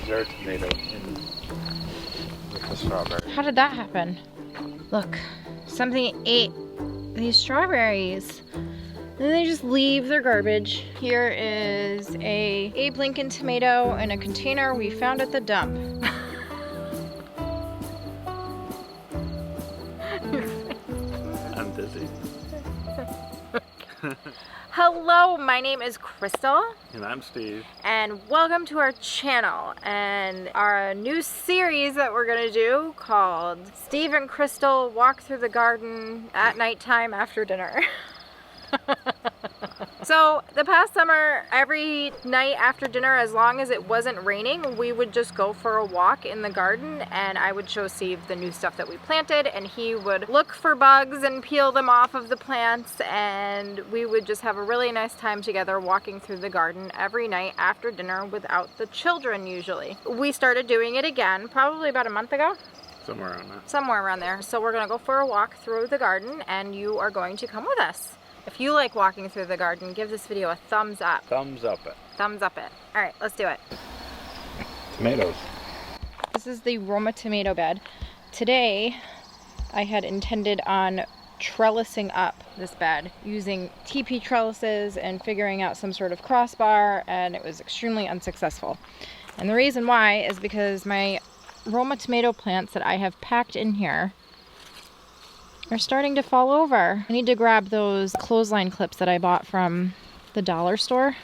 a jar tomato in with the strawberry. How did that happen? Look, something ate these strawberries. And they just leave their garbage. Here is a Abe Lincoln tomato in a container we found at the dump. I'm dizzy. Hello, my name is Crystal. And I'm Steve. And welcome to our channel and our new series that we're gonna do called Steve and Crystal Walk Through the Garden at Nighttime After Dinner. So the past summer, every night after dinner, as long as it wasn't raining, we would just go for a walk in the garden and I would show Steve the new stuff that we planted and he would look for bugs and peel them off of the plants, and we would just have a really nice time together walking through the garden every night after dinner without the children usually. We started doing it again probably about a month ago. Somewhere around that. Somewhere around there. So we're gonna go for a walk through the garden and you are going to come with us. If you like walking through the garden, give this video a thumbs up. Thumbs up it. Thumbs up it. All right, let's do it. Tomatoes. This is the Roma tomato bed. Today, I had intended on trellising up this bed using TP trellises and figuring out some sort of crossbar, and it was extremely unsuccessful. And the reason why is because my Roma tomato plants that I have packed in here are starting to fall over. I need to grab those clothesline clips that I bought from the dollar store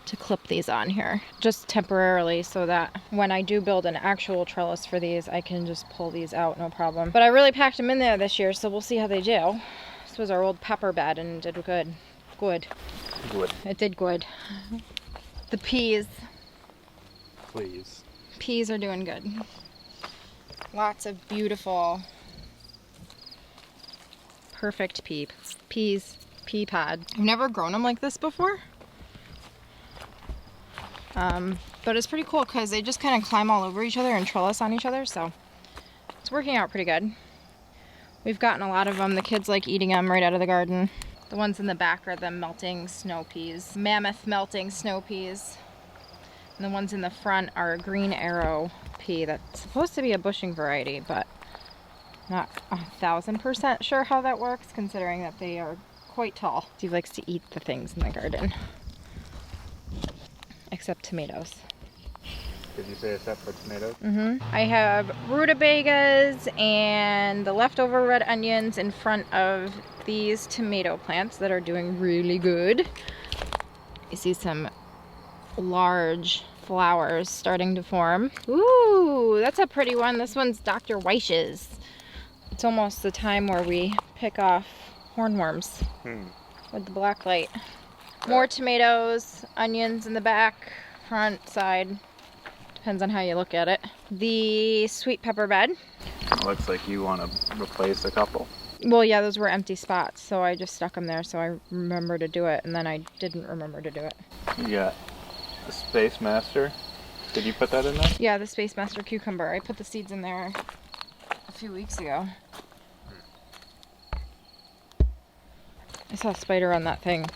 to clip these on here, just temporarily, so that when I do build an actual trellis for these, I can just pull these out, no problem. But I really packed them in there this year, so we'll see how they do. This was our old pepper bed and it did good. Good. Good. It did good. The peas. Please. Peas are doing good. Lots of beautiful perfect pea pod. I've never grown them like this before. But it's pretty cool because they just kind of climb all over each other and trellis on each other, so it's working out pretty good. We've gotten a lot of them. The kids like eating them right out of the garden. The ones in the back are the melting snow peas, mammoth melting snow peas. And the ones in the front are a green arrow pea that's supposed to be a bushing variety, but not 1,000% sure how that works, considering that they are quite tall. Steve likes to eat the things in the garden, except tomatoes. Did you say except for tomatoes? I have rutabagas and the leftover red onions in front of these tomato plants that are doing really good. You see some large flowers starting to form. Ooh, that's a pretty one. This one's Dr. Weish's. It's almost the time where we pick off hornworms with the black light. More tomatoes, onions in the back, front, side. Depends on how you look at it. The sweet pepper bed. It looks like you want to replace a couple. Well, yeah, those were empty spots, so I just stuck them there so I remember to do it, and then I didn't remember to do it. You got the Space Master. Did you put that in there? Yeah, the Space Master cucumber. I put the seeds in there a few weeks ago. I saw a spider on that thing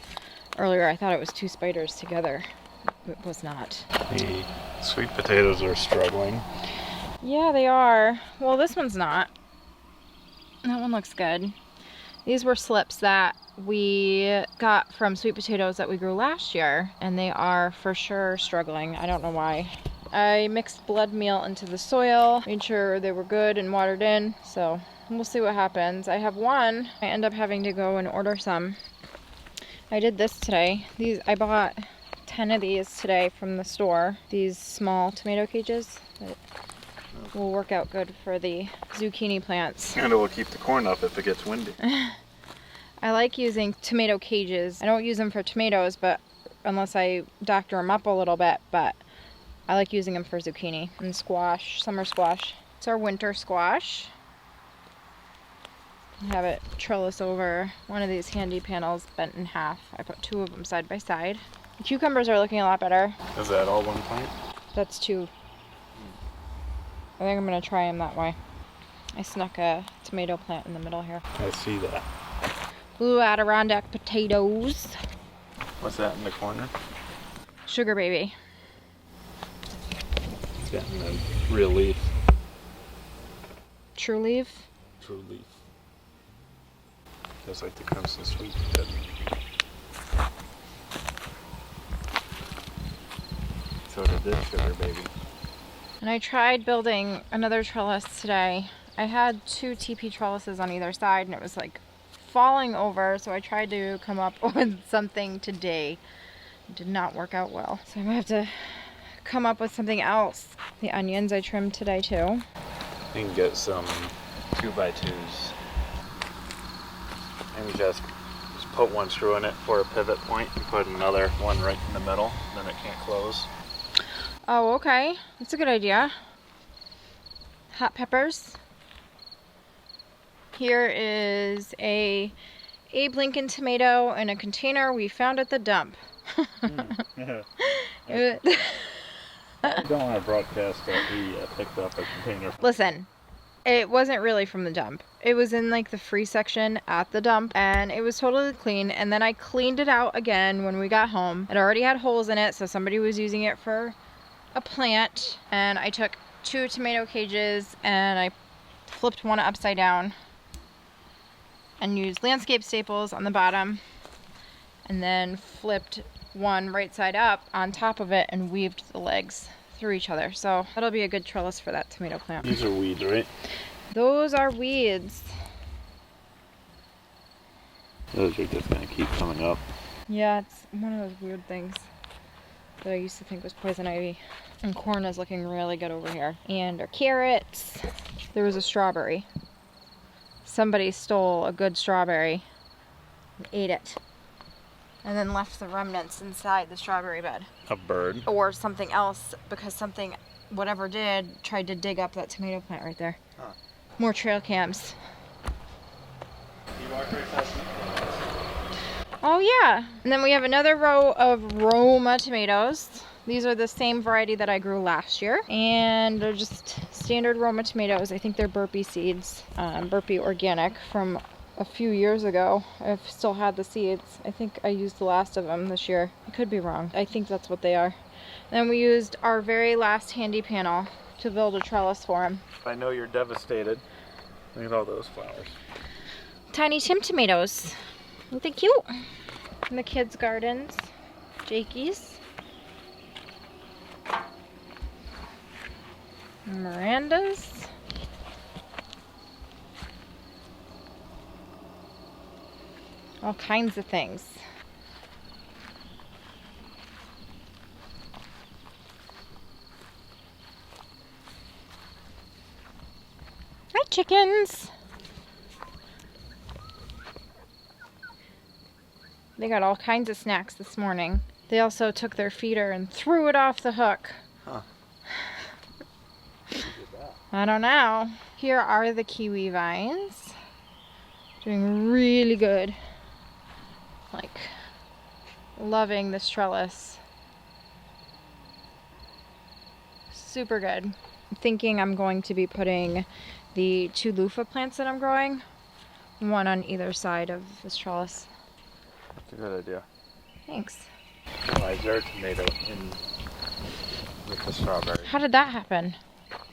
earlier. I thought it was two spiders together. It was not. The sweet potatoes are struggling. Yeah, they are. Well, this one's not. That one looks good. These were slips that we got from sweet potatoes that we grew last year, and they are for sure struggling. I don't know why. I mixed blood meal into the soil, made sure they were good and watered in, so we'll see what happens. I have one. I end up having to go and order some. I did this today. I bought 10 of these today from the store. These small tomato cages that will work out good for the zucchini plants. And it will keep the corn up if it gets windy. I like using tomato cages. I don't use them for tomatoes, but unless I doctor them up a little bit, but I like using them for zucchini and squash, summer squash. It's our winter squash. Have it trellis over one of these handy panels bent in half. I put two of them side by side. The cucumbers are looking a lot better. Is that all one plant? That's two. I think I'm going to try them that way. I snuck a tomato plant in the middle here. I see that. Blue Adirondack potatoes. What's that in the corner? Sugar baby. Yeah, and then real leaf. True leaf? True leaf. Just like the crimson sweet did. So did this sugar baby. And I tried building another trellis today. I had 2 TP trellises on either side and it was like falling over, so I tried to come up with something today. It did not work out well. So I'm gonna have to come up with something else. The onions I trimmed today too. You can get some 2x2s. And just put one screw in it for a pivot point and put another one right in the middle, then it can't close. Oh, okay. That's a good idea. Hot peppers. Here is a Abe Lincoln tomato in a container we found at the dump. I don't want to broadcast that we picked up a container. Listen, it wasn't really from the dump. It was in like the free section at the dump and it was totally clean, and then I cleaned it out again when we got home. It already had holes in it, so somebody was using it for a plant, and I took 2 tomato cages and I flipped one upside down and used landscape staples on the bottom, and then flipped one right side up on top of it and weaved the legs through each other. So that'll be a good trellis for that tomato plant. These are weeds, right? Those are weeds. Those are just gonna keep coming up. Yeah, it's one of those weird things that I used to think was poison ivy. And corn is looking really good over here. And our carrots. There was a strawberry. Somebody stole a good strawberry and ate it. And then left the remnants inside the strawberry bed. A bird. Or something else, because something, whatever did, tried to dig up that tomato plant right there. Huh. More trail cams. You walk right past me. Oh yeah. And then we have another row of Roma tomatoes. These are the same variety that I grew last year. And they're just standard Roma tomatoes. I think they're Burpee seeds. Burpee organic from a few years ago. I've still had the seeds. I think I used the last of them this year. I could be wrong. I think that's what they are. Then we used our very last handy panel to build a trellis for them. I know you're devastated. Look at all those flowers. Tiny Tim tomatoes. Aren't they cute? In the kids' gardens. Jakey's. Miranda's. All kinds of things. Hi, chickens. They got all kinds of snacks this morning. They also took their feeder and threw it off the hook. Huh. I don't know. Here are the Kiwi Vines. Doing really good. Like, loving this trellis. Super good. I'm thinking I'm going to be putting the 2 loofah plants that I'm growing, one on either side of this trellis. That's a good idea. Thanks. Why is there a tomato in with the strawberry? How did that happen?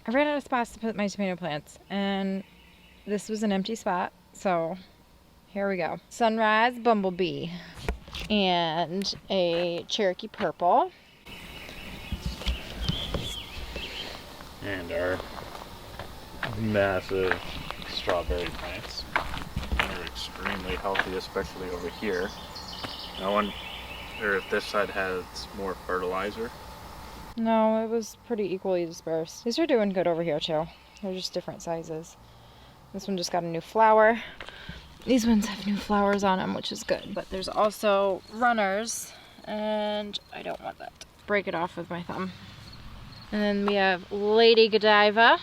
I ran out of spots to put my tomato plants, and this was an empty spot, so here we go. Sunrise Bumblebee and a Cherokee Purple. And our massive strawberry plants. They're extremely healthy, especially over here. I wonder if this side has more fertilizer. No, it was pretty equally dispersed. These are doing good over here too. They're just different sizes. This one just got a new flower. These ones have new flowers on them, which is good. But there's also runners, and I don't want that. Break it off with my thumb. And then we have Lady Godiva.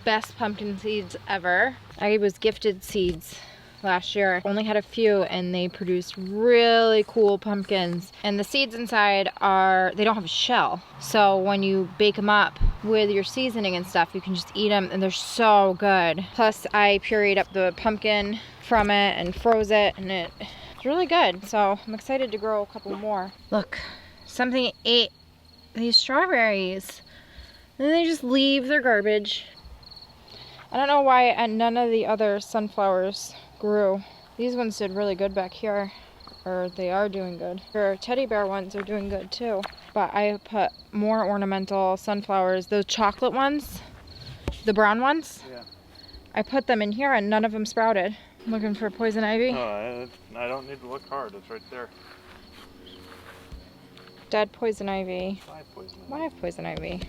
Best pumpkin seeds ever. I was gifted seeds last year. Only had a few, and they produced really cool pumpkins. And the seeds inside they don't have a shell. So when you bake them up with your seasoning and stuff, you can just eat them, and they're so good. Plus, I pureed up the pumpkin from it and froze it, and it's really good. So I'm excited to grow a couple more. Look, something ate these strawberries. And they just leave their garbage. I don't know why none of the other sunflowers grew. These ones did really good back here. Or they are doing good. Our teddy bear ones are doing good too. But I put more ornamental sunflowers. Those chocolate ones, the brown ones. Yeah. I put them in here and none of them sprouted. Looking for poison ivy. No, I don't need to look hard. It's right there. Dead poison ivy. Live poison ivy. Live poison ivy.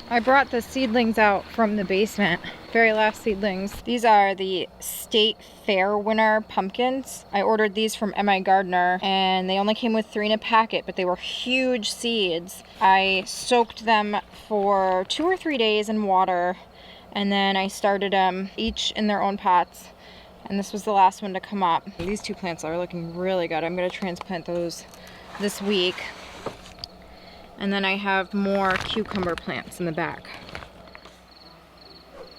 I brought the seedlings out from the basement. Very last seedlings. These are the State Fair winner pumpkins. I ordered these from M.I. Gardner and they only came with 3 in a packet, but they were huge seeds. I soaked them for 2 or 3 days in water and then I started them each in their own pots. And this was the last one to come up. These 2 plants are looking really good. I'm gonna transplant those this week. And then I have more cucumber plants in the back.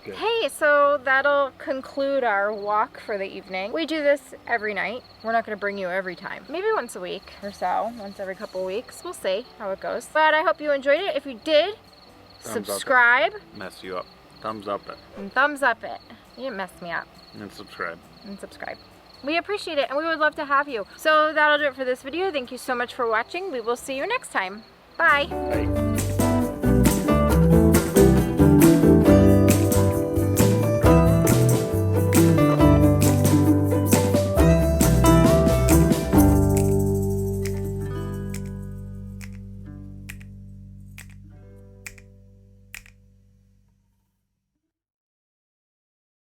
Good. Hey, so that'll conclude our walk for the evening. We do this every night. We're not gonna bring you every time. Maybe once a week or so, once every couple of weeks. We'll see how it goes. But I hope you enjoyed it. If you did, subscribe. Mess you up. Thumbs up it. And thumbs up it. You didn't mess me up. And subscribe. And subscribe. We appreciate it and we would love to have you. So that'll do it for this video. Thank you so much for watching. We will see you next time. Bye. Bye.